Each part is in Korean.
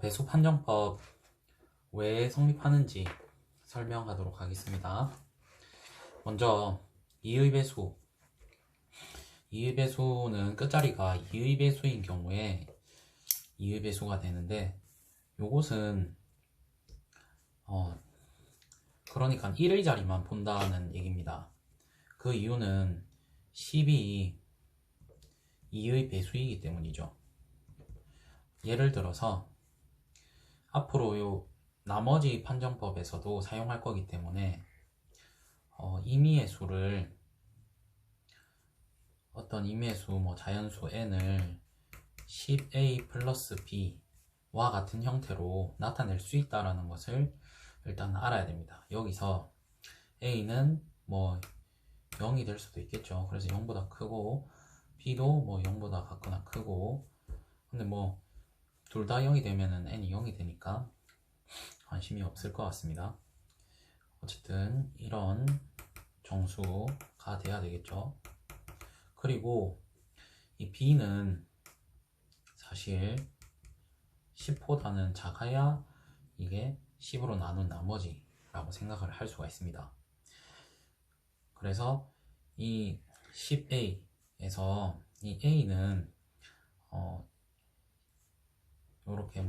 배수 판정법 왜 성립하는지 설명하도록 하겠습니다. 먼저 이의 배수. 이의 배수는 끝자리가 이의 배수인 경우에 이의 배수가 되는데, 요것은 그러니까 1의 자리만 본다는 얘기입니다. 그 이유는 10이 2의 배수이기 때문이죠. 예를 들어서 앞으로 요 나머지 판정법에서도 사용할 거기 때문에 임의의 수를, 어떤 임의의 수, 자연수 n을 10a 플러스 b와 같은 형태로 나타낼 수 있다는 것을 일단 알아야 됩니다. 여기서 a는 0이 될 수도 있겠죠. 그래서 0보다 크고 b도 0보다 같거나 크고, 근데 둘 다 0이 되면은 n이 0이 되니까 관심이 없을 것 같습니다. 어쨌든 이런 정수가 돼야 되겠죠. 그리고 이 b는 사실 10보다는 작아야 이게 10으로 나눈 나머지라고 생각을 할 수가 있습니다. 그래서 이 10a에서 이 a는 이렇게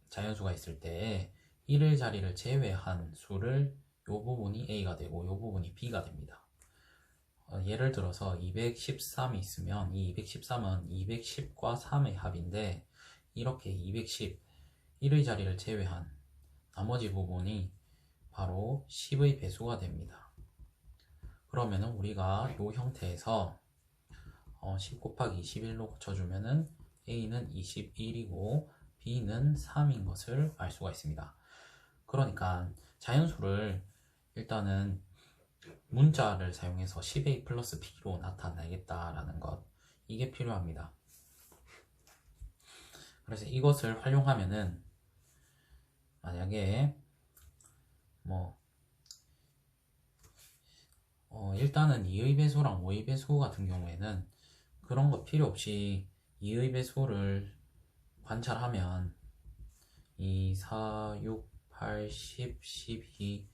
자연수가 있을 때 1의 자리를 제외한 수를 요 부분이 a가 되고 요 부분이 b가 됩니다. 예를 들어서 213이 있으면 이 213은 210과 3의 합인데, 이렇게 210, 1의 자리를 제외한 나머지 부분이 바로 10의 배수가 됩니다. 그러면은 우리가 이 형태에서 10 곱하기 21로 고쳐주면은 a는 21이고 b는 3인 것을 알 수가 있습니다. 그러니까 자연수를 일단은 문자를 사용해서 10a 플러스 b로 나타내겠다라는 것, 이게 필요합니다. 그래서 이것을 활용하면은 만약에 일단은 2의 배수랑 5의 배수 같은 경우에는 그런 거 필요 없이 2의 배수를 관찰하면 2, 4, 6, 8, 10, 12,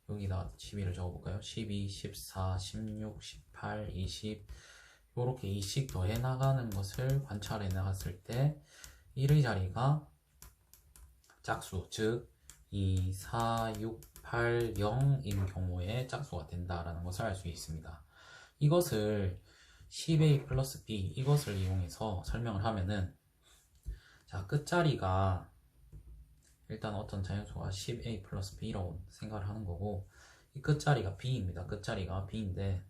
여기다 12를 적어볼까요? 12, 14, 16, 18, 20 요렇게 2씩 더해 나가는 것을 관찰해 나갔을 때 1의 자리가 짝수, 즉 2, 4, 6, 8, 0인 경우에 짝수가 된다라는 것을 알 수 있습니다. 이것을 10a 플러스 b, 이것을 이용해서 설명을 하면은, 자, 끝자리가 일단 어떤 자연수가 10a 플러스 b라고 생각을 하는 거고, 이 끝자리가 b입니다. 끝자리가 b인데,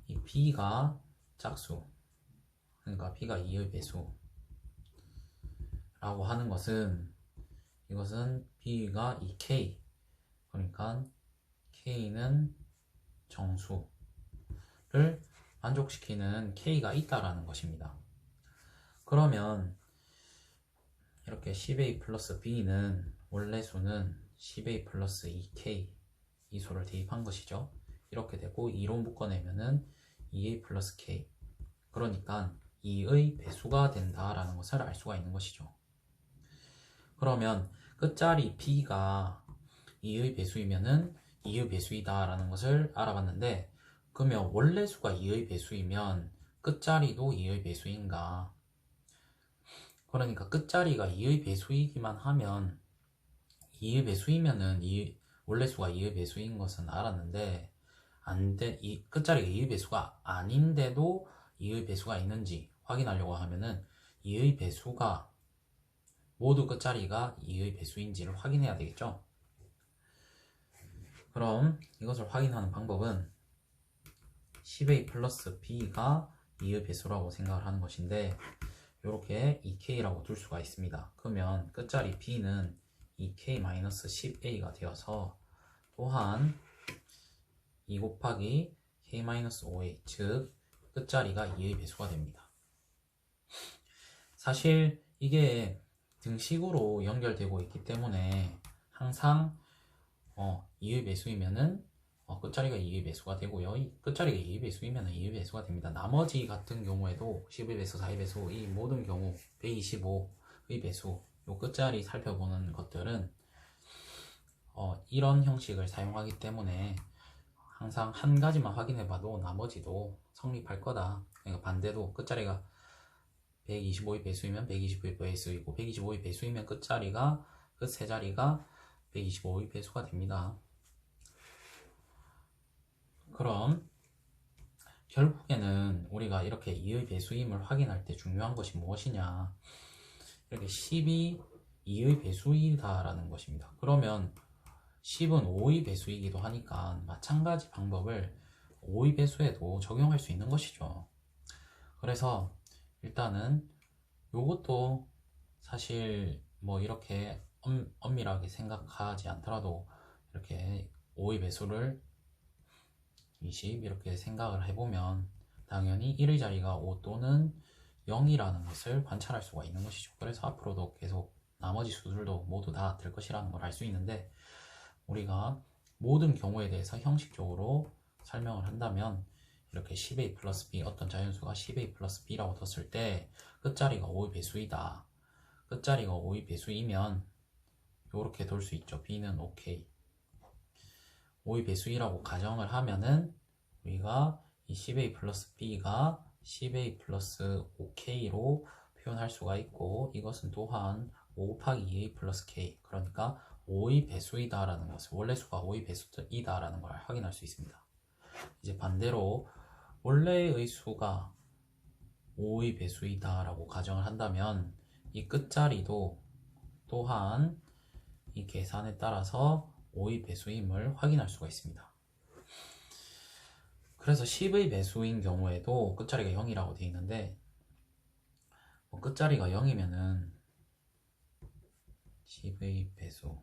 이 b가 짝수, 그러니까 b가 2의 배수 라고 하는 것은, 이것은 b가 2k, 그러니까 k는 정수를 만족시키는 k가 있다라는 것입니다. 그러면 이렇게 10a 플러스 b는 원래 수는 10a 플러스 2k, 이 수를 대입한 것이죠. 이렇게 되고 2로 묶어내면은 2a 플러스 k, 그러니까 2의 배수가 된다라는 것을 알 수가 있는 것이죠. 그러면 끝자리 b가 2의 배수이면은 2의 배수이다라는 것을 알아봤는데, 그러면 원래 수가 2의 배수이면 끝자리도 2의 배수인가? 그러니까 끝자리가 2의 배수이기만 하면, 2의 배수이면은 원래 수가 2의 배수인 것은 알았는데, 이 끝자리가 2의 배수가 아닌데도 2의 배수가 있는지 확인하려고 하면은 2의 배수가 모두 끝자리가 2의 배수인지를 확인해야 되겠죠. 그럼 이것을 확인하는 방법은 10a 플러스 b가 2의 배수라고 생각을 하는 것인데, 이렇게 2k라고 둘 수가 있습니다. 그러면 끝자리 b는 2k-10a가 되어서 또한 2 곱하기 k-5a, 즉 끝자리가 2의 배수가 됩니다. 사실 이게 등식으로 연결되고 있기 때문에 항상 2의 배수이면은 끝자리가 2의 배수가 되고요. 이 끝자리가 2의 배수이면 2의 배수가 됩니다. 나머지 같은 경우에도 10의 배수, 4의 배수, 이 모든 경우 125의 배수, 요 끝자리 살펴보는 것들은 이런 형식을 사용하기 때문에 항상 한 가지만 확인해봐도 나머지도 성립할 거다. 그러니까 반대도 끝자리가 125의 배수이면 125의 배수이고 125의 배수이면 끝자리가 끝 세 자리가 125의 배수가 됩니다. 그럼 결국에는 우리가 이렇게 2의 배수임을 확인할 때 중요한 것이 무엇이냐, 이렇게 10이 2의 배수이다 라는 것입니다. 그러면 10은 5의 배수이기도 하니까 마찬가지 방법을 5의 배수에도 적용할 수 있는 것이죠. 그래서 일단은 요것도 사실 뭐 이렇게 엄밀하게 생각하지 않더라도 이렇게 5의 배수를 20 이렇게 생각을 해보면 당연히 1의 자리가 5 또는 0이라는 것을 관찰할 수가 있는 것이죠. 그래서 앞으로도 계속 나머지 수들도 모두 다 될 것이라는 걸 알 수 있는데, 우리가 모든 경우에 대해서 형식적으로 설명을 한다면 이렇게 10a 플러스 b, 어떤 자연수가 10a 플러스 b라고 뒀을 때 끝자리가 5의 배수이다. 끝자리가 5의 배수이면 이렇게 돌 수 있죠. b는 OK. 5의 배수이라고 가정을 하면은 우리가 이 10a 플러스 b가 10a 플러스 5k로 표현할 수가 있고, 이것은 또한 5 곱하기 2a 플러스 k, 그러니까 5의 배수이다 라는 것을, 원래 수가 5의 배수이다 라는 걸 확인할 수 있습니다. 이제 반대로 원래의 수가 5의 배수이다 라고 가정을 한다면 이 끝자리도 또한 이 계산에 따라서 5의 배수임을 확인할 수가 있습니다. 그래서 10의 배수인 경우에도 끝자리가 0이라고 되어 있는데, 끝자리가 0이면은 10의 배수,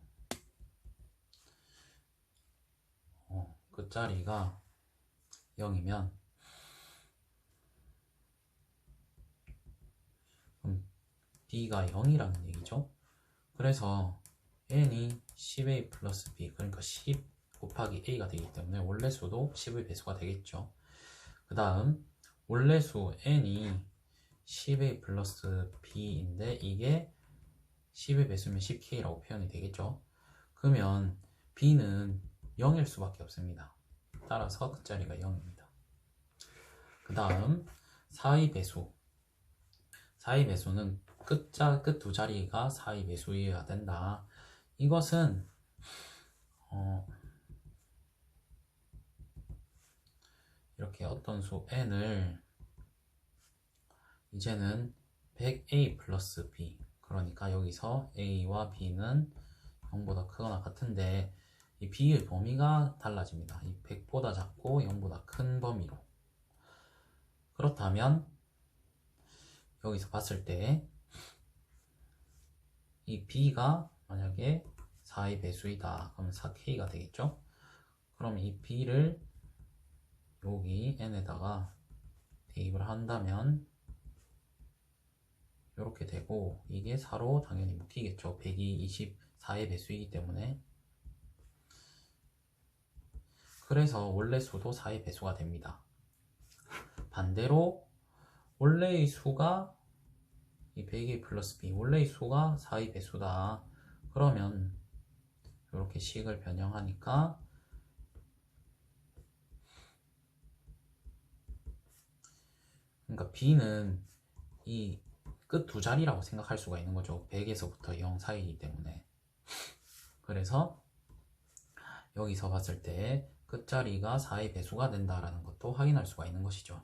끝자리가 0이면 b가 0이라는 얘기죠. 그래서 n이 10a 플러스 b, 그러니까 10 곱하기 a가 되기 때문에 원래수도 10의 배수가 되겠죠. 그 다음 원래수 n이 10a 플러스 b인데 이게 10의 배수면 10k라고 표현이 되겠죠. 그러면 b는 0일 수밖에 없습니다. 따라서 끝자리가 0입니다. 그 다음 4의 배수. 4의 배수는 끝 두 자리가 4의 배수여야 된다. 이것은 이렇게 어떤 수 n을 이제는 100a 플러스 b, 그러니까 여기서 a와 b는 0보다 크거나 같은데 이 b의 범위가 달라집니다. 이 100보다 작고 0보다 큰 범위로. 그렇다면 여기서 봤을 때 이 b가 만약에 4의 배수이다. 그러면 4k가 되겠죠. 그럼 이 b를 여기 n에다가 대입을 한다면 이렇게 되고, 이게 4로 당연히 묶이겠죠. 100이 24의 배수이기 때문에. 그래서 원래 수도 4의 배수가 됩니다. 반대로 원래의 수가 이 100의 플러스 b, 원래의 수가 4의 배수다. 그러면 이렇게 식을 변형하니까 그러니까 b는 이 끝 두 자리라고 생각할 수가 있는 거죠. 100에서부터 0 사이이기 때문에. 그래서 여기서 봤을 때 끝자리가 4의 배수가 된다라는 것도 확인할 수가 있는 것이죠.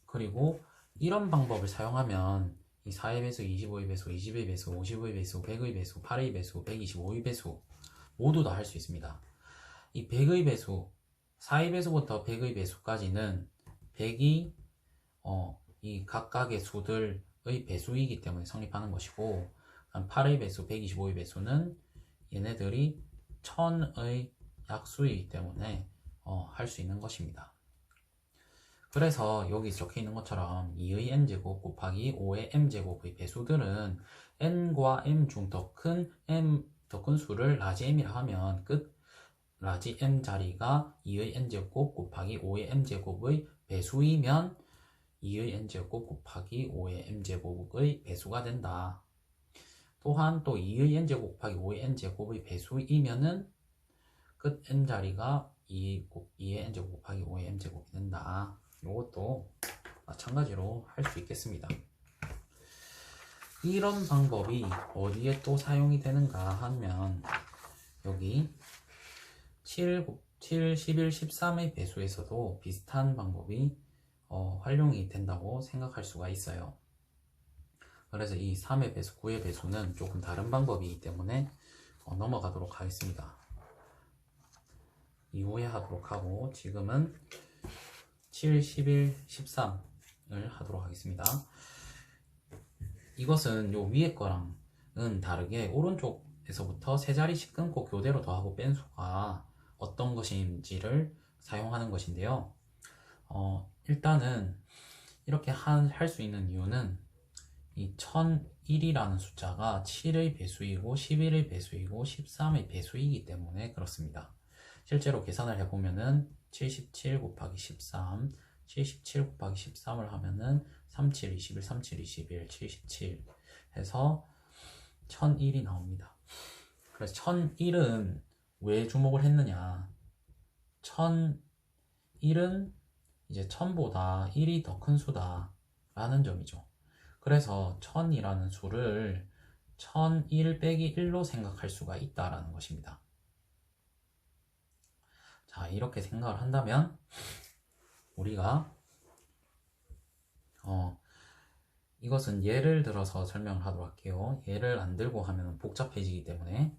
그리고 이런 방법을 사용하면 이 4의 배수, 25의 배수, 20의 배수, 50의 배수, 100의 배수, 8의 배수, 125의 배수 모두 다 할 수 있습니다. 이 100의 배수, 4의 배수부터 100의 배수까지는 100이 이 각각의 수들의 배수이기 때문에 성립하는 것이고, 8의 배수, 125의 배수는 얘네들이 1000의 약수이기 때문에 할 수 있는 것입니다. 그래서 여기 적혀 있는 것처럼 2의 m제곱 곱하기 5의 m제곱의 배수들은 n과 m 중 더 큰 수를 라지 m이라 하면 끝 라지 m 자리가 2의 n제곱 곱하기 5의 m제곱의 배수이면 2의 n제곱 곱하기 5의 m제곱의 배수가 된다. 또한 또 2의 n제곱 곱하기 5의 n제곱의 배수이면은 끝 n자리가 2의 n제곱 곱하기 5의 m제곱이 된다. 이것도 마찬가지로 할 수 있겠습니다. 이런 방법이 어디에 또 사용이 되는가 하면 여기 7, 11, 13의 배수에서도 비슷한 방법이 활용이 된다고 생각할 수가 있어요. 그래서 이 3의 배수, 9의 배수는 조금 다른 방법이기 때문에 넘어가도록 하겠습니다. 이후에 하도록 하고 지금은 7, 11, 13을 하도록 하겠습니다. 이것은 요 위에 거랑은 다르게 오른쪽에서부터 세 자리씩 끊고 교대로 더하고 뺀 수가 어떤 것인지를 사용하는 것인데요. 일단은 이렇게 할 수 있는 이유는 이 1001이라는 숫자가 7의 배수이고 11의 배수이고 13의 배수이기 때문에 그렇습니다. 실제로 계산을 해보면은 77 곱하기 13, 77 곱하기 13을 하면은 37, 21, 37, 21, 77 해서 1001이 나옵니다. 그래서 1001은 왜 주목을 했느냐? 1001은 이제 1000보다 1이 더 큰 수다 라는 점이죠. 그래서 1000이라는 수를 1001 빼기 1로 생각할 수가 있다라는 것입니다. 자, 이렇게 생각을 한다면 우리가 이것은 예를 들어서 설명을 하도록 할게요. 예를 안 들고 하면 복잡해지기 때문에.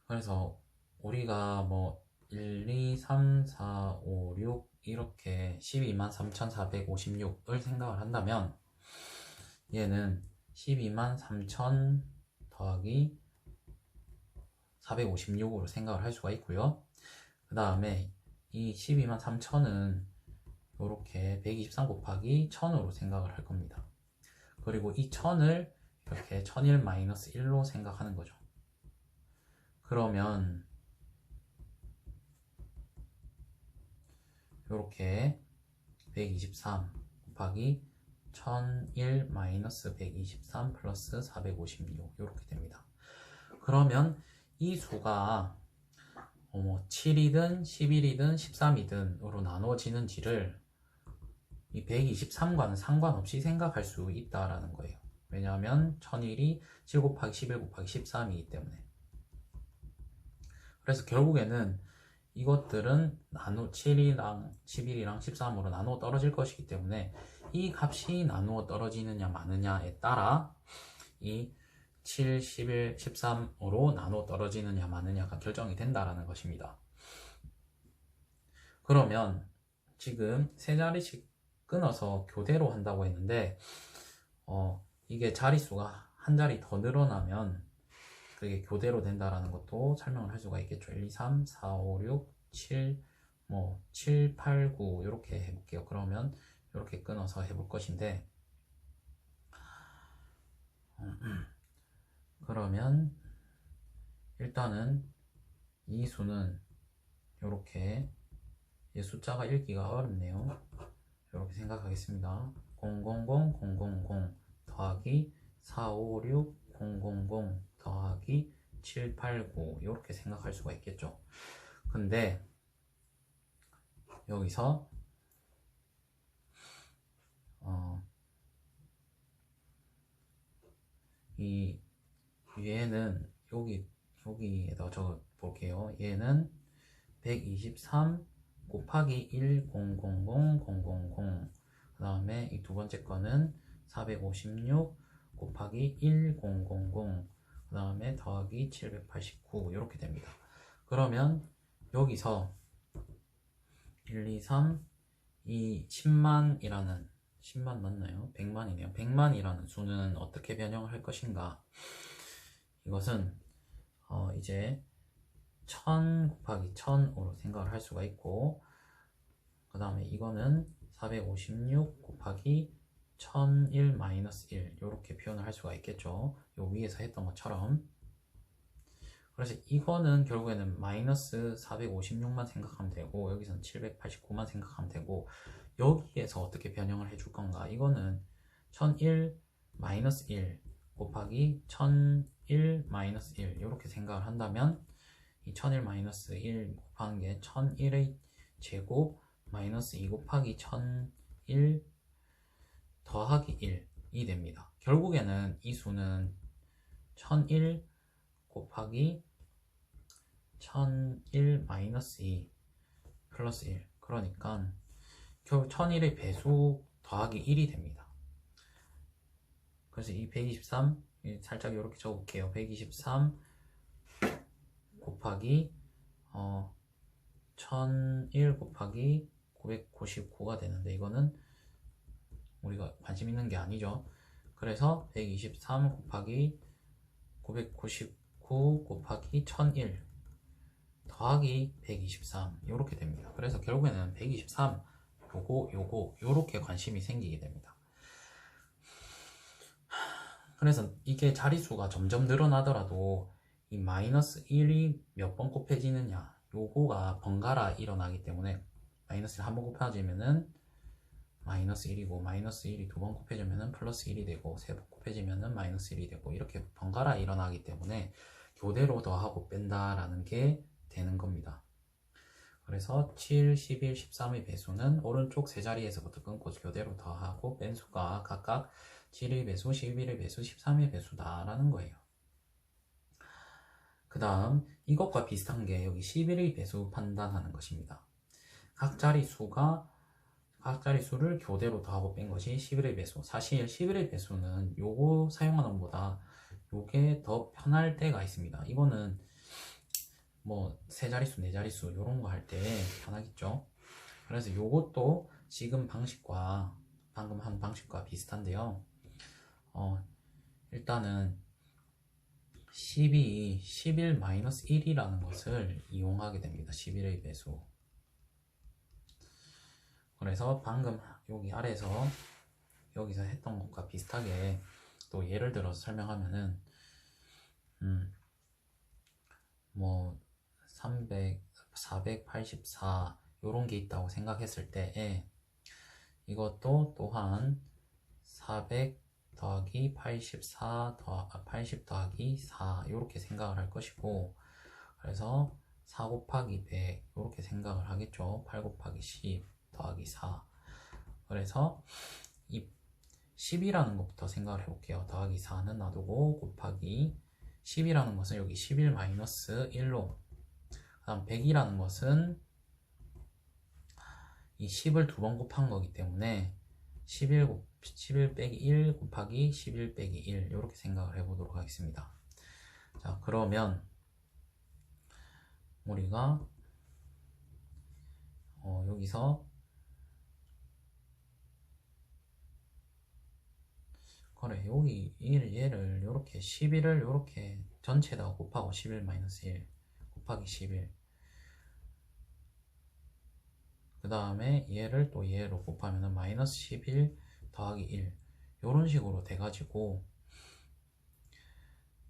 그래서 우리가 뭐 1, 2, 3, 4, 5, 6 이렇게 123,456을 생각을 한다면 얘는 123,000 더하기 456으로 생각을 할 수가 있고요. 그 다음에 이 123,000은 이렇게 123 곱하기 1000으로 생각을 할 겁니다. 그리고 이 1000을 이렇게 1001-1로 생각하는 거죠. 그러면 이렇게 123 곱하기 1001-123 플러스 456 이렇게 됩니다. 그러면 이 수가 7이든 11이든 13이든으로 나눠지는지를 이 123과는 상관없이 생각할 수 있다라는 거예요. 왜냐하면 1001이 7 곱하기 11 곱하기 13이기 때문에. 그래서 결국에는 이것들은 7이랑 11이랑 13으로 나누어 떨어질 것이기 때문에 이 값이 나누어 떨어지느냐 마느냐에 따라 이 7, 11, 13으로 나누어 떨어지느냐 마느냐가 결정이 된다라는 것입니다. 그러면 지금 세 자리씩 끊어서 교대로 한다고 했는데 이게 자릿수가 한 자리 더 늘어나면 그게 교대로 된다라는 것도 설명을 할 수가 있겠죠. 1, 2, 3, 4, 5, 6, 7, 7, 8, 9 이렇게 해볼게요. 그러면 이렇게 끊어서 해볼 것인데 그러면 일단은 이 수는 이렇게 숫자가 읽기가 어렵네요. 이렇게 생각하겠습니다. 000 000 더하기 456 000 더하기 789 이렇게 생각할 수가 있겠죠. 근데 여기서 이 얘는 여기에다 적어 볼게요. 얘는 123 곱하기 1 000 000 그 다음에 이 두 번째 거는 456 곱하기 1 000 그 다음에 더하기 789 이렇게 됩니다. 그러면 여기서 1, 2, 3 이 10만이라는 10만 맞나요? 100만이네요. 100만이라는 수는 어떻게 변형을 할 것인가? 이것은 이제 1000 곱하기 1000으로 생각을 할 수가 있고 그 다음에 이거는 456 곱하기 1001-1 이렇게 표현을 할 수가 있겠죠. 요 위에서 했던 것처럼. 그래서 이거는 결국에는 마이너스 456만 생각하면 되고 여기서는 789만 생각하면 되고 여기에서 어떻게 변형을 해줄 건가? 이거는 1001 마이너스 1 곱하기 1001 마이너스 1 이렇게 생각을 한다면 이 1001 마이너스 1 곱하는 게 1001의 제곱 마이너스 2 곱하기 1001 더하기 1이 됩니다. 결국에는 이 수는 1001 곱하기 1001 마이너스 2 플러스 1 그러니까 결국 1001의 배수 더하기 1이 됩니다. 그래서 이 123 살짝 이렇게 적어볼게요. 123 곱하기 1001 곱하기 999가 되는데 이거는 우리가 관심 있는 게 아니죠. 그래서 123 곱하기 999 곱하기 1001 더하기 123 이렇게 됩니다. 그래서 결국에는 123 요거 요렇게 관심이 생기게 됩니다. 그래서 이게 자릿수가 점점 늘어나더라도 이 마이너스 1이 몇 번 곱해지느냐 요거가 번갈아 일어나기 때문에 마이너스 1 한 번 곱해지면은 마이너스 1이고 마이너스 1이 두 번 곱해지면은 플러스 1이 되고 세 번 곱해지면은 마이너스 1이 되고 이렇게 번갈아 일어나기 때문에 교대로 더하고 뺀다라는 게 되는 겁니다. 그래서 7, 11, 13의 배수는 오른쪽 세 자리에서부터 끊고 교대로 더하고 뺀 수가 각각 7의 배수, 11의 배수, 13의 배수다 라는 거예요. 그 다음 이것과 비슷한 게 여기 11의 배수 판단하는 것입니다. 각 자릿수를 교대로 더하고 뺀 것이 11의 배수. 사실 11의 배수는 요거 사용하는 것보다 요게 더 편할 때가 있습니다. 이거는 뭐 세 자릿수, 네 자릿수 요런 거 할 때 편하겠죠. 그래서 요것도 지금 방식과 방금 한 방식과 비슷한데요. 일단은 11-1이라는 것을 이용하게 됩니다. 11의 배수. 그래서 방금 여기 아래에서 여기서 했던 것과 비슷하게 또 예를 들어서 설명하면은 뭐 300, 484 요런 게 있다고 생각했을 때에 이것도 또한 400 더하기 84 80 더하기 4 이렇게 생각을 할 것이고 그래서 4 곱하기 100 이렇게 생각을 하겠죠. 8 곱하기 10 더하기 4 그래서 이 10이라는 것부터 생각을 해볼게요. 더하기 4는 놔두고 곱하기 10이라는 것은 여기 11 마이너스 1로 그 다음 100이라는 것은 이 10을 두 번 곱한 거기 때문에 11 빼기 1 곱하기 11 빼기 1 이렇게 생각을 해보도록 하겠습니다. 자 그러면 우리가 여기서 그래 여기 얘를 요렇게 11을 요렇게 전체에다가 곱하고 11 마이너스 1 곱하기 11 그 다음에 얘를 또 얘로 곱하면은 마이너스 11 더하기 1 요런 식으로 돼가지고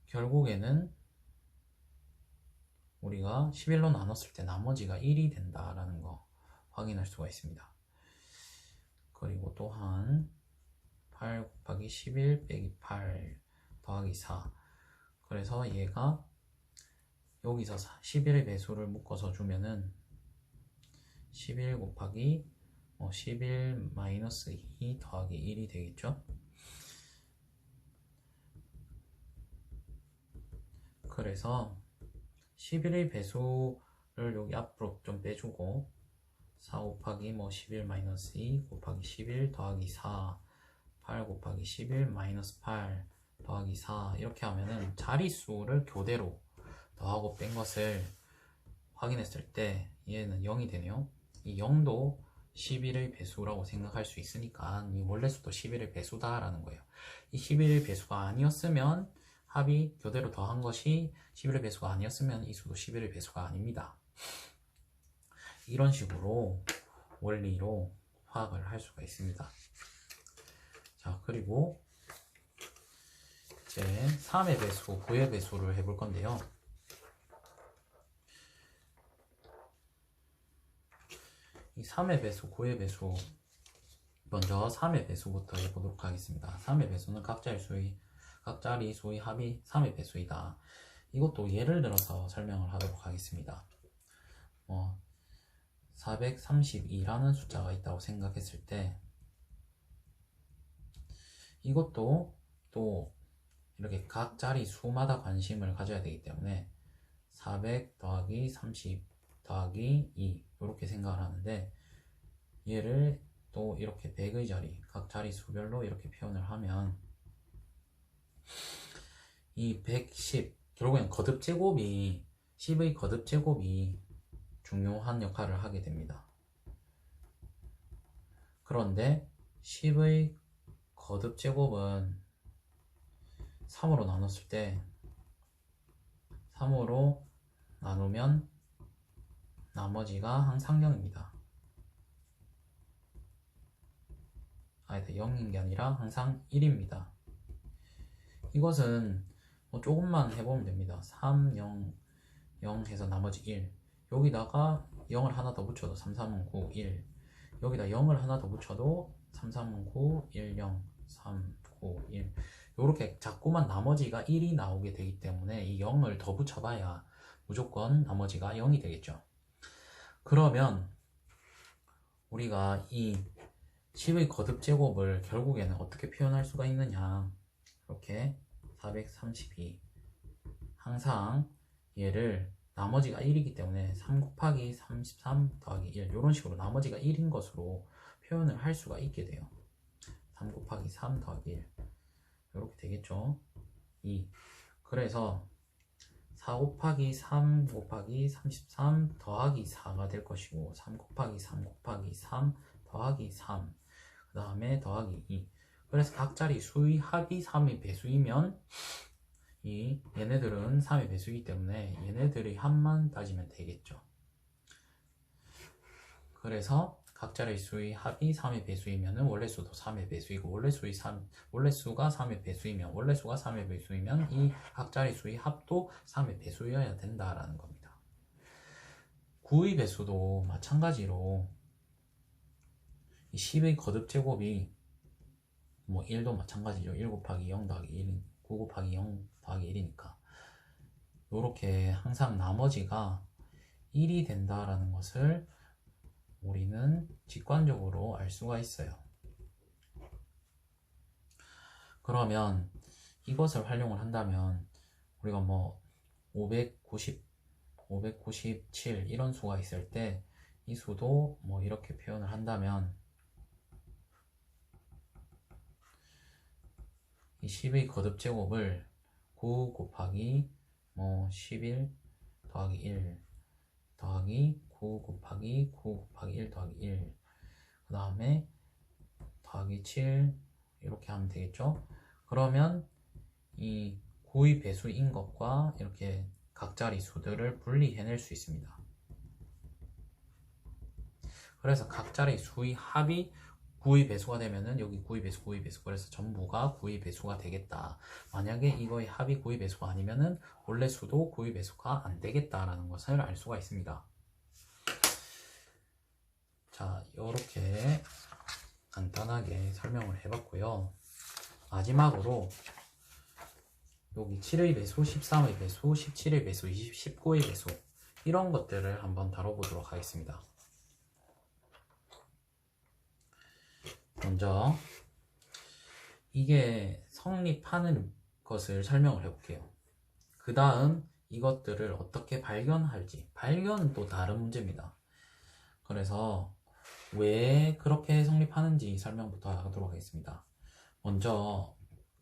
결국에는 우리가 11로 나눴을 때 나머지가 1이 된다라는 거 확인할 수가 있습니다. 그리고 또한 8 곱하기 11 빼기 8 더하기 4 그래서 얘가 여기서 11의 배수를 묶어서 주면은 11 곱하기 11 마이너스 2 더하기 1이 되겠죠. 그래서 11의 배수를 여기 앞으로 좀 빼주고 4 곱하기 11 마이너스 2 곱하기 11 더하기 4 8 곱하기 11 마이너스 8 더하기 4 이렇게 하면은 자릿수를 교대로 더하고 뺀 것을 확인했을 때 얘는 0이 되네요. 이 0도 11의 배수라고 생각할 수 있으니까 이 원래수도 11의 배수다 라는 거예요. 이 11의 배수가 아니었으면 합이 교대로 더한 것이 11의 배수가 아니었으면 이 수도 11의 배수가 아닙니다. 이런 식으로 원리로 파악을 할 수가 있습니다. 자 그리고 이제 3의 배수, 9의 배수를 해볼 건데요. 이 3의 배수, 9의 배수, 먼저 3의 배수부터 해보도록 하겠습니다. 3의 배수는 각자리 수의 합이 3의 배수이다. 이것도 예를 들어서 설명을 하도록 하겠습니다. 432라는 숫자가 있다고 생각했을 때 이것도 또 이렇게 각 자리 수마다 관심을 가져야 되기 때문에 400 더하기 30 더하기 2 이렇게 생각을 하는데, 얘를 또 이렇게 100의 자리, 각 자리 수별로 이렇게 표현을 하면 이 110, 결국엔 거듭 제곱이 10의 거듭 제곱이 중요한 역할을 하게 됩니다. 그런데 10의 거듭 제곱은 3으로 나눴을 때 3으로 나누면 나머지가 항상 0입니다. 아니다, 0인 게 아니라 항상 1입니다. 이것은 조금만 해보면 됩니다. 3, 0, 0 해서 나머지 1. 여기다가 0을 하나 더 붙여도 3, 3, 9, 1. 여기다 0을 하나 더 붙여도 3, 3, 9, 1, 0, 3, 9, 1. 이렇게 자꾸만 나머지가 1이 나오게 되기 때문에 이 0을 더 붙여봐야 무조건 나머지가 0이 되겠죠. 그러면 우리가 이 10의 거듭 제곱을 결국에는 어떻게 표현할 수가 있느냐, 이렇게 432 항상 얘를 나머지가 1이기 때문에 3 곱하기 33 더하기 1 이런 식으로 나머지가 1인 것으로 표현을 할 수가 있게 돼요. 3 곱하기 3 더하기 1 이렇게 되겠죠. 2. 그래서 4 곱하기 3 곱하기 33 더하기 4가 될 것이고, 3 곱하기 3 곱하기 3 더하기 3, 그 다음에 더하기 2. 그래서 각 자리 수의 합이 3의 배수이면 얘네들은 3의 배수이기 때문에 얘네들의 합만 따지면 되겠죠. 그래서 각 자리 수의 합이 3의 배수이면 원래수도 3의 배수이고, 원래수가 3의 배수이면 원래수가 3의 배수이면 이 각 자리 수의 합도 3의 배수여야 된다라는 겁니다. 9의 배수도 마찬가지로 이 10의 거듭 제곱이 1도 마찬가지죠. 1 곱하기 0 더하기 1, 9 곱하기 0 더하기 1이니까 이렇게 항상 나머지가 1이 된다라는 것을 우리는 직관적으로 알 수가 있어요. 그러면 이것을 활용을 한다면 우리가 590, 597 이런 수가 있을 때 이 수도 이렇게 표현을 한다면 이 10의 거듭 제곱을 9 곱하기 11 더하기 1 더하기 9 곱하기 9 곱하기 1 더하기 1, 그 다음에 더하기 7 이렇게 하면 되겠죠. 그러면 이 9의 배수인 것과 이렇게 각자리 수들을 분리해낼 수 있습니다. 그래서 각자리 수의 합이 9의 배수가 되면은 여기 9의 배수, 9의 배수, 그래서 전부가 9의 배수가 되겠다. 만약에 이거의 합이 9의 배수가 아니면은 원래 수도 9의 배수가 안 되겠다라는 것을 알 수가 있습니다. 자, 이렇게 간단하게 설명을 해봤고요. 마지막으로 여기 7의 배수, 13의 배수, 17의 배수, 19의 배수 이런 것들을 한번 다뤄보도록 하겠습니다. 먼저 이게 성립하는 것을 설명을 해볼게요. 그 다음 이것들을 어떻게 발견할지, 발견은 또 다른 문제입니다. 그래서 왜 그렇게 성립하는지 설명부터 하도록 하겠습니다. 먼저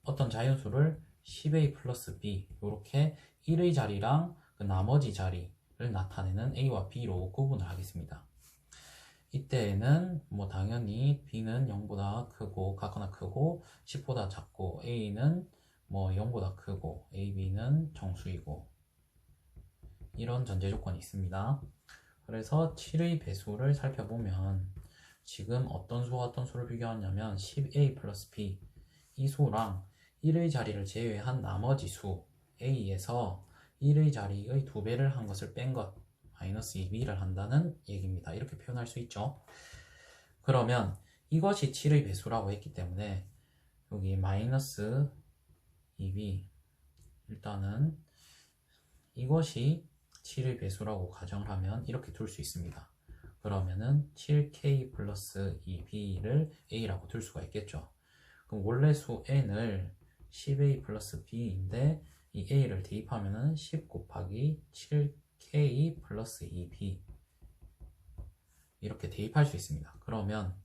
어떤 자연수를 10a 플러스 b 이렇게 1의 자리랑 그 나머지 자리를 나타내는 a와 b로 구분을 하겠습니다. 이때에는 당연히 b는 0보다 크고 같거나 크고 10보다 작고 a는 0보다 크고 ab는 정수이고 이런 전제 조건이 있습니다. 그래서 7의 배수를 살펴보면 지금 어떤 수와 어떤 수를 비교하냐면 10a 플러스 b 이 수랑 1의 자리를 제외한 나머지 수 a에서 1의 자리의 2배를 한 것을 뺀 것 마이너스 2b를 한다는 얘기입니다. 이렇게 표현할 수 있죠. 그러면 이것이 7의 배수라고 했기 때문에 여기 마이너스 2b, 일단은 이것이 7의 배수라고 가정을 하면 이렇게 둘 수 있습니다. 그러면은 7k 플러스 2b를 a라고 둘 수가 있겠죠. 그럼 원래수 n을 10a 플러스 b인데 이 a를 대입하면은 10 곱하기 7k 플러스 2b 이렇게 대입할 수 있습니다. 그러면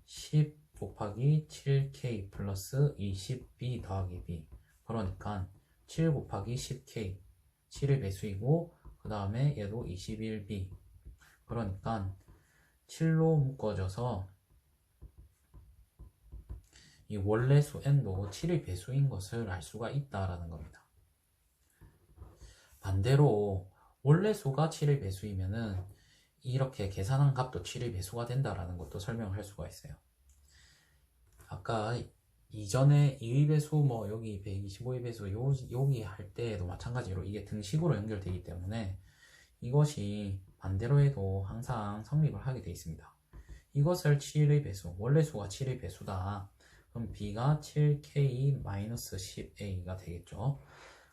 10 곱하기 7k 플러스 20b 더하기 b, 그러니까 7 곱하기 10k, 7의 배수이고 그 다음에 얘도 21b, 그러니까 7로 묶어져서 이 원래수 n도 7의 배수인 것을 알 수가 있다라는 겁니다. 반대로 원래수가 7의 배수이면은 이렇게 계산한 값도 7의 배수가 된다라는 것도 설명을 할 수가 있어요. 아까 이전에 2의 배수, 뭐 여기 125의 배수 여기 할 때에도 마찬가지로 이게 등식으로 연결되기 때문에 이것이 반대로 해도 항상 성립을 하게 되어 있습니다. 이것을 7의 배수, 원래수가 7의 배수다. 그럼 b가 7k-10a가 되겠죠.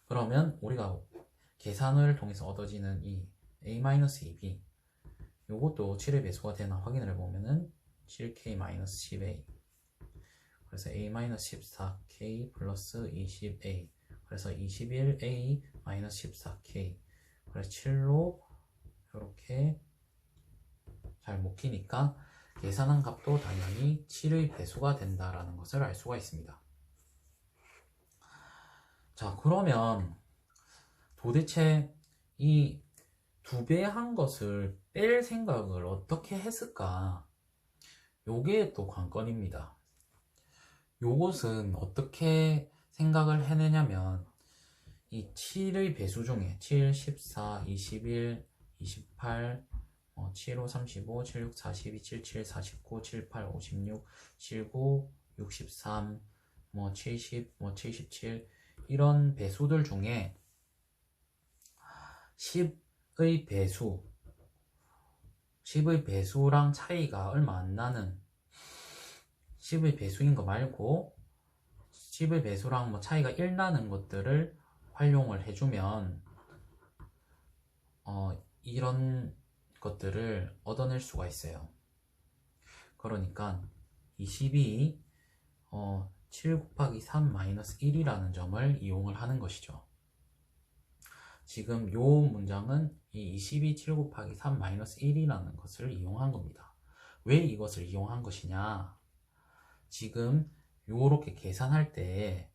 그러면 우리가 계산을 통해서 얻어지는 이 a-2b, 요것도 7의 배수가 되나 확인을 해보면은 7k-10a, 그래서 a-14k 플러스 20a, 그래서 21a-14k, 그래서 7로 이렇게 잘 먹히니까 계산한 값도 당연히 7의 배수가 된다라는 것을 알 수가 있습니다. 자, 그러면 도대체 이 2배 한 것을 뺄 생각을 어떻게 했을까? 요게 또 관건입니다. 요것은 어떻게 생각을 해내냐면 이 7의 배수 중에 7, 14, 21, 28, 75, 35, 76, 42, 77, 49, 78, 56, 79, 63, 70, 77 이런 배수들 중에 10의 배수, 10의 배수랑 차이가 얼마 안 나는 10의 배수인 거 말고 10의 배수랑 뭐 차이가 1 나는 것들을 활용을 해주면 이런 것들을 얻어낼 수가 있어요. 그러니까 22 7 곱하기 3 마이너스 1이라는 점을 이용을 하는 것이죠. 지금 요 문장은 이 22 7 곱하기 3 마이너스 1이라는 것을 이용한 겁니다. 왜 이것을 이용한 것이냐? 지금 요렇게 계산할 때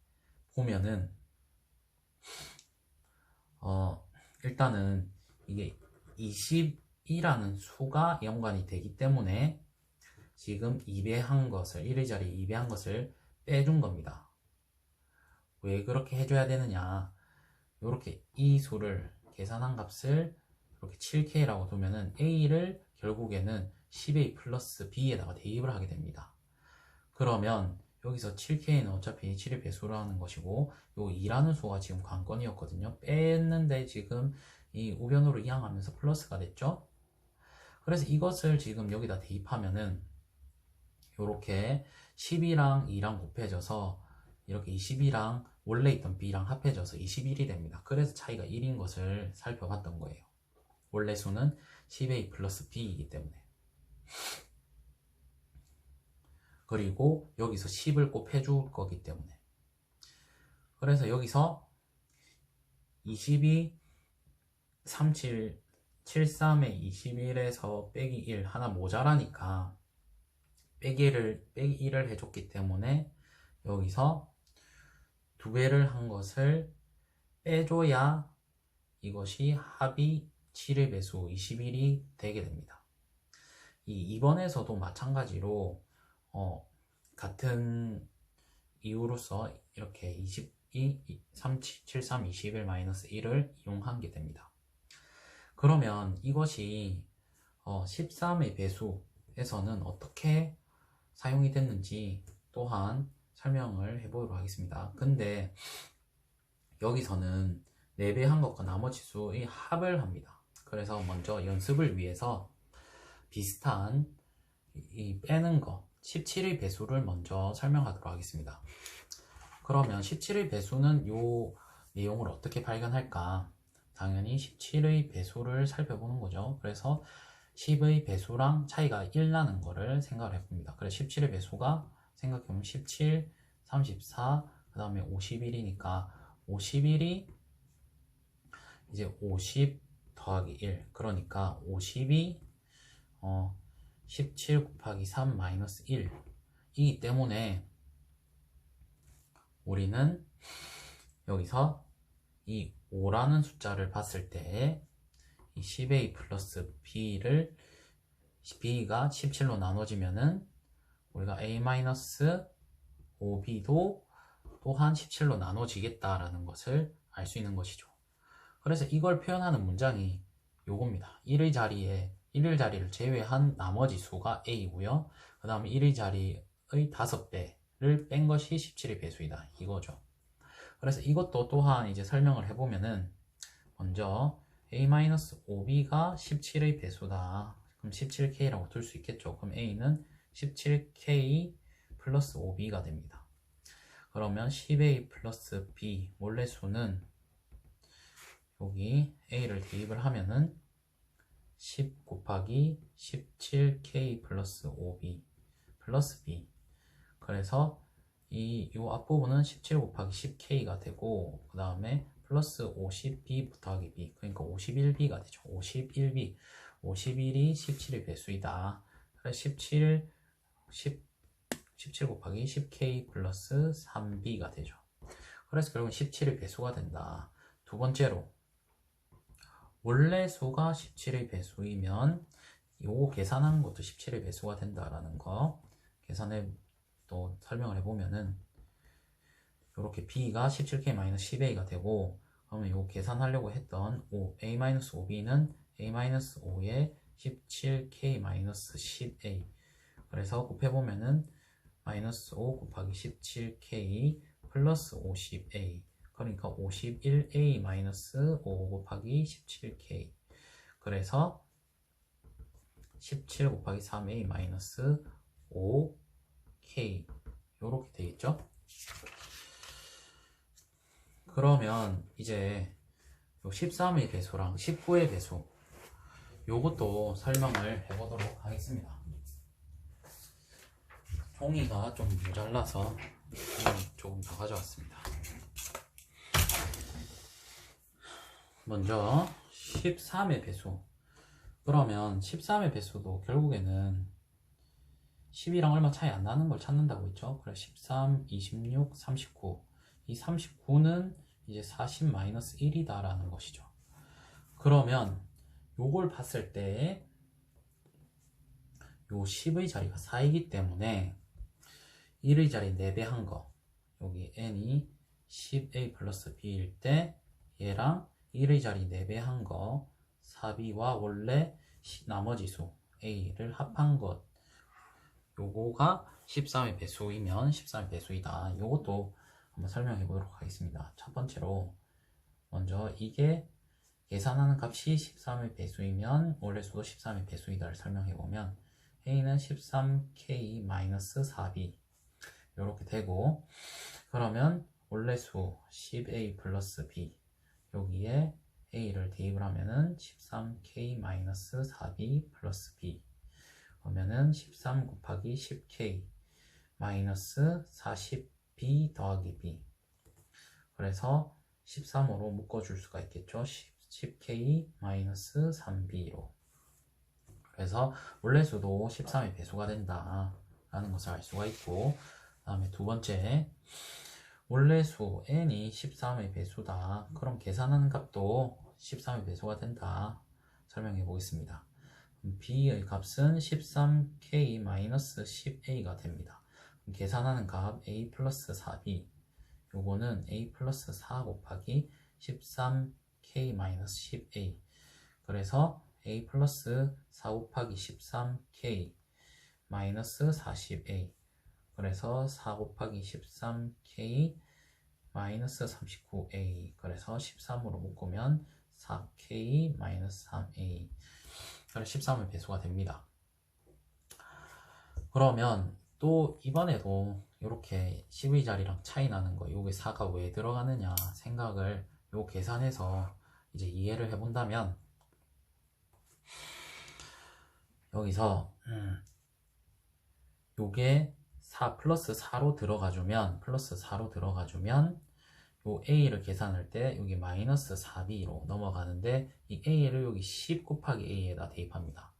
보면은 일단은 이게 20이라는 수가 연관이 되기 때문에 지금 2배한 것을 1의 자리에 2배한 것을 빼준 겁니다. 왜 그렇게 해줘야 되느냐? 이렇게 이 수를 계산한 값을 이렇게 7k라고 두면은 a를 결국에는 10a 플러스 b에다가 대입을 하게 됩니다. 그러면 여기서 7k는 어차피 7의 배수로 하는 것이고 요 2라는 수가 지금 관건이었거든요. 뺐는데 지금 이 우변으로 이항하면서 플러스가 됐죠. 그래서 이것을 지금 여기다 대입하면은 요렇게 10이랑 2랑 곱해져서 이렇게 20이랑 원래 있던 b랑 합해져서 21이 됩니다. 그래서 차이가 1인 것을 살펴봤던 거예요. 원래 수는 10a 플러스 b이기 때문에. 그리고 여기서 10을 꼭 해줄 거기 때문에. 그래서 여기서 22, 37, 73에 21에서 빼기 1 하나 모자라니까 빼기 1을 해줬기 때문에 여기서 2배를 한 것을 빼줘야 이것이 합이 7의 배수 21이 되게 됩니다. 이 2번에서도 마찬가지로 같은 이유로서 이렇게 22, 73, 21 마이너스 1을 이용한 게 됩니다. 그러면 이것이 13의 배수에서는 어떻게 사용이 됐는지 또한 설명을 해보도록 하겠습니다. 근데 여기서는 4배 한 것과 나머지 수의 합을 합니다. 그래서 먼저 연습을 위해서 비슷한 이 빼는 거 17의 배수를 먼저 설명하도록 하겠습니다. 그러면 17의 배수는 요 내용을 어떻게 발견할까? 당연히 17의 배수를 살펴보는 거죠. 그래서 10의 배수랑 차이가 1 나는 거를 생각을 해봅니다. 그래서 17의 배수가 생각해보면 17, 34, 그 다음에 51이니까 51이 이제 50 더하기 1, 그러니까 50이 17 곱하기 3 마이너스 1 이기 때문에 우리는 여기서 이 5라는 숫자를 봤을 때 이 10a 플러스 b를 b가 17로 나눠지면은 우리가 a 마이너스 5b도 또한 17로 나눠지겠다라는 것을 알 수 있는 것이죠. 그래서 이걸 표현하는 문장이 요겁니다. 1의 자리를 제외한 나머지 수가 a고요. 그 다음에 1의 자리의 5배를 뺀 것이 17의 배수이다. 이거죠. 그래서 이것도 또한 이제 설명을 해보면은 먼저 a-5b가 17의 배수다. 그럼 17k라고 둘 수 있겠죠. 그럼 a는 17k 플러스 5b가 됩니다. 그러면 10a 플러스 b 몰래수는 여기 a를 대입을 하면은 10 곱하기 17k 플러스 5b 플러스 b. 그래서 요 앞부분은 17 곱하기 10k가 되고 그 다음에 플러스 50b 더하기 b, 그러니까 51b가 되죠. 51b 51이 17의 배수이다. 그래서 17 곱하기 10k 플러스 3b가 되죠. 그래서 결국은 17의 배수가 된다. 두 번째로 원래 수가 17의 배수이면 요거 계산하는 것도 17의 배수가 된다라는 거 계산해 또 설명을 해보면은 이렇게 b가 17k-10a가 되고, 그러면 요 계산하려고 했던 a-5b는 a-5에 17k-10a, 그래서 곱해보면은 마이너스 5 곱하기 17k 플러스 50a, 그러니까 51a 마이너스 5 곱하기 17k, 그래서 17 곱하기 3a 마이너스 5k 요렇게 되겠죠. 그러면 이제 13의 배수랑 19의 배수 요것도 설명을 해보도록 하겠습니다. 종이가 좀 모자라서 조금 더 가져왔습니다. 먼저 13의 배수. 그러면 13의 배수도 결국에는 10이랑 얼마 차이 안 나는 걸 찾는다고 했죠. 그래서 13, 26, 39. 이 39는 이제 40-1이다 라는 것이죠. 그러면 요걸 봤을 때 요 10의 자리가 4이기 때문에 1의 자리 4배 한 거, 여기 n이 10a 플러스 b일 때 얘랑 1의 자리 4배 한 거 4b와 원래 나머지 수 a를 합한 것, 요거가 13의 배수이면 13의 배수이다. 요것도 한번 설명해 보도록 하겠습니다. 첫 번째로 먼저 이게 계산하는 값이 13의 배수이면 원래 수도 13의 배수이다를 설명해 보면 a는 13k-4b 이렇게 되고, 그러면 원래 수 10a 플러스 b 여기에 a를 대입을 하면은 13k-4b 플러스 b, 그러면은 13 곱하기 10k 마이너스 40b 더하기 b, 그래서 13으로 묶어줄 수가 있겠죠. 10k 마이너스 3b로. 그래서 원래 수도 13의 배수가 된다 라는 것을 알 수가 있고, 그 다음에 두 번째, 원래 수 n이 13의 배수다. 그럼 계산하는 값도 13의 배수가 된다. 설명해 보겠습니다. b의 값은 13k-10a가 됩니다. 계산하는 값 a 플러스 4b, 요거는 a 플러스 4 곱하기 13k-10a, 그래서 a 플러스 4 곱하기 13k 마이너스 40a, 그래서 4 곱하기 13k 마이너스 39a, 그래서 13으로 묶으면 4K 마이너스 3A. 그래서 13의 배수가 됩니다. 그러면 또 이번에도 이렇게 12자리랑 차이 나는 거, 요게 4가 왜 들어가느냐 생각을 요 계산해서 이제 이해를 해본다면, 여기서 요게 4 플러스 4로 들어가주면 요 A를 계산할 때 여기 마이너스 4B로 넘어가는데, 이 A를 여기 10 곱하기 A에다 대입합니다.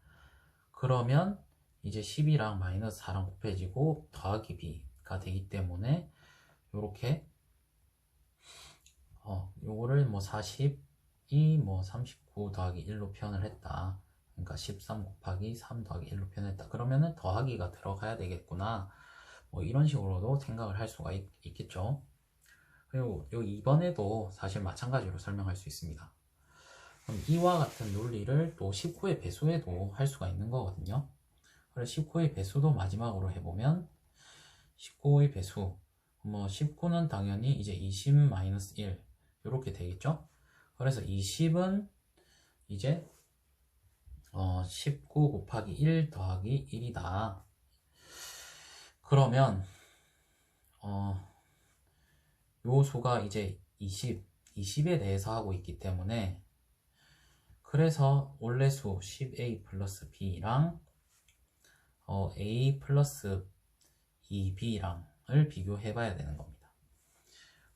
그러면 이제 10이랑 마이너스 4랑 곱해지고 더하기 B가 되기 때문에 요렇게 요거를 뭐 42, 뭐 39 더하기 1로 표현을 했다. 그러니까 13 곱하기 3 더하기 1로 표현했다. 그러면은 더하기가 들어가야 되겠구나. 뭐 이런 식으로도 생각을 할 수가 있겠죠. 그리고 요 이번에도 사실 마찬가지로 설명할 수 있습니다. 그럼 이와 같은 논리를 또 19의 배수에도 할 수가 있는 거거든요. 그래서 19의 배수도 마지막으로 해보면 19의 배수, 뭐 19는 당연히 이제 20-1 이렇게 되겠죠. 그래서 20은 이제 19 곱하기 1 더하기 1이다. 그러면 요 수가 이제 20에 대해서 하고 있기 때문에, 그래서 원래수 10a 플러스 b랑 a 플러스 2b랑을 비교해 봐야 되는 겁니다.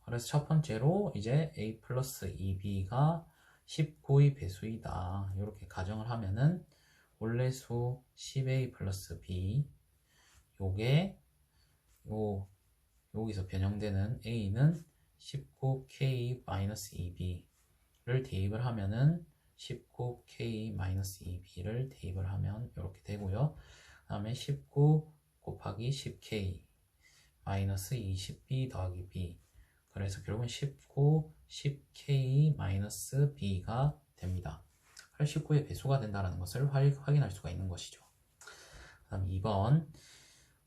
그래서 첫 번째로 이제 a 플러스 2b가 19의 배수이다 이렇게 가정을 하면은, 원래수 10a 플러스 b, 요게 여기서 변형되는 a는 19k-2b를 대입을 하면은 19k-2b를 대입을 하면 이렇게 되고요. 그 다음에 19 곱하기 10k 마이너스 20b 더하기 b, 그래서 결국은 19, 10k 마이너스 b가 됩니다. 19의 배수가 된다는 것을 확인할 수가 있는 것이죠. 그 다음 2번,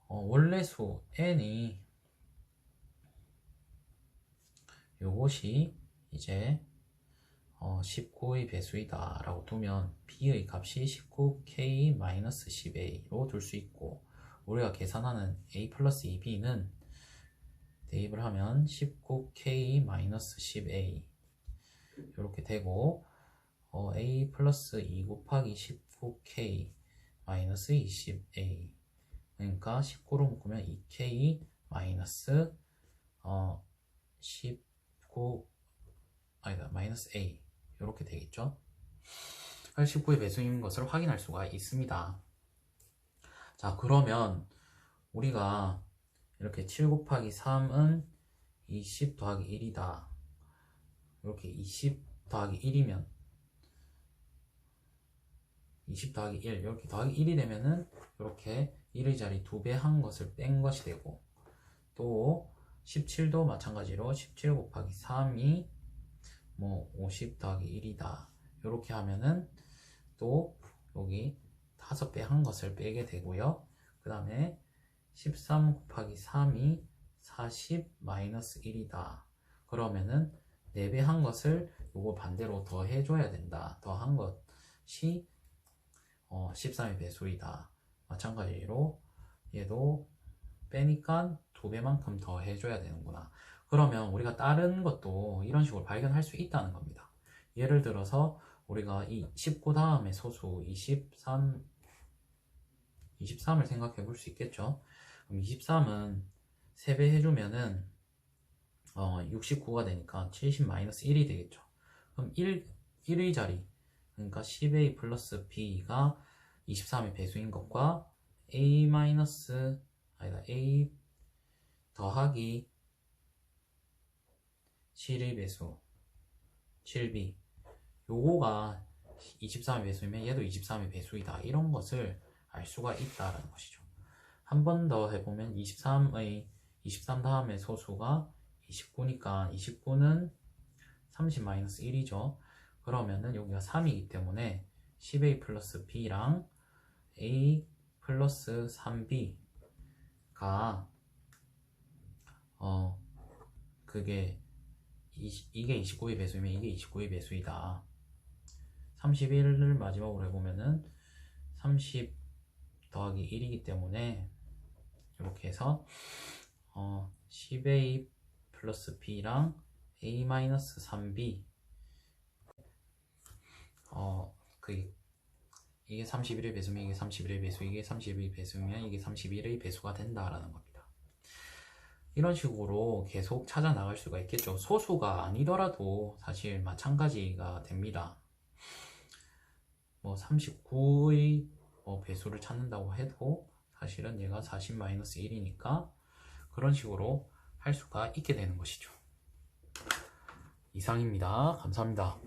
원래수 n이 요것이 이제 19의 배수이다 라고 두면 b의 값이 19k-10a로 둘 수 있고, 우리가 계산하는 a 플러스 2b는 대입을 하면 19k-10a 이렇게 되고, a 플러스 2 곱하기 19k-20a, 그러니까 19로 묶으면 2k 마이너스 19 아니다 마이너스 a 이렇게 되겠죠. 19의 배수인 것을 확인할 수가 있습니다. 자, 그러면 우리가 이렇게 7 곱하기 3은 20 더하기 1이다, 이렇게 20 더하기 1이면 20 더하기 1 이렇게 더하기 1이 되면은 이렇게 1의 자리 2배 한 것을 뺀 것이 되고, 또 17도 마찬가지로 17 곱하기 3이 뭐 50 더하기 1이다 이렇게 하면은 또 여기 5배 한 것을 빼게 되고요. 그 다음에 13 곱하기 3이 40 마이너스 1이다. 그러면은 4배 한 것을 요거 반대로 더 해줘야 된다. 더 한 것이 13의 배수이다. 마찬가지로 얘도 빼니까 2배만큼 더 해줘야 되는구나. 그러면 우리가 다른 것도 이런 식으로 발견할 수 있다는 겁니다. 예를 들어서 우리가 이 19 다음에 소수 23을 생각해 볼 수 있겠죠. 그럼 23은 3배 해주면은 69가 되니까 70-1이 되겠죠. 그럼 1의 자리, 그러니까 10a 플러스 b가 23의 배수인 것과 a 더하기 7의 배수 7b, 요거가 23의 배수이면 얘도 23의 배수이다, 이런 것을 알 수가 있다라는 것이죠. 한 번 더 해보면 23 다음에 소수가 29니까 29는 30-1이죠. 그러면은 여기가 3이기 때문에 10a 플러스 b랑 a 플러스 3b가 그게 이게 29의 배수이면 이게 29의 배수이다. 31을 마지막으로 해보면은 30 더하기 1이기 때문에 이렇게 해서 10a 플러스 b랑 a 마이너스 3b 이게 31의 배수면 이게 31의 배수, 이게 31의 배수면 이게 31의 배수가 된다라는 겁니다. 이런 식으로 계속 찾아 나갈 수가 있겠죠. 소수가 아니더라도 사실 마찬가지가 됩니다. 뭐 39의 배수를 찾는다고 해도 사실은 얘가 40-1이니까 그런 식으로 할 수가 있게 되는 것이죠. 이상입니다. 감사합니다.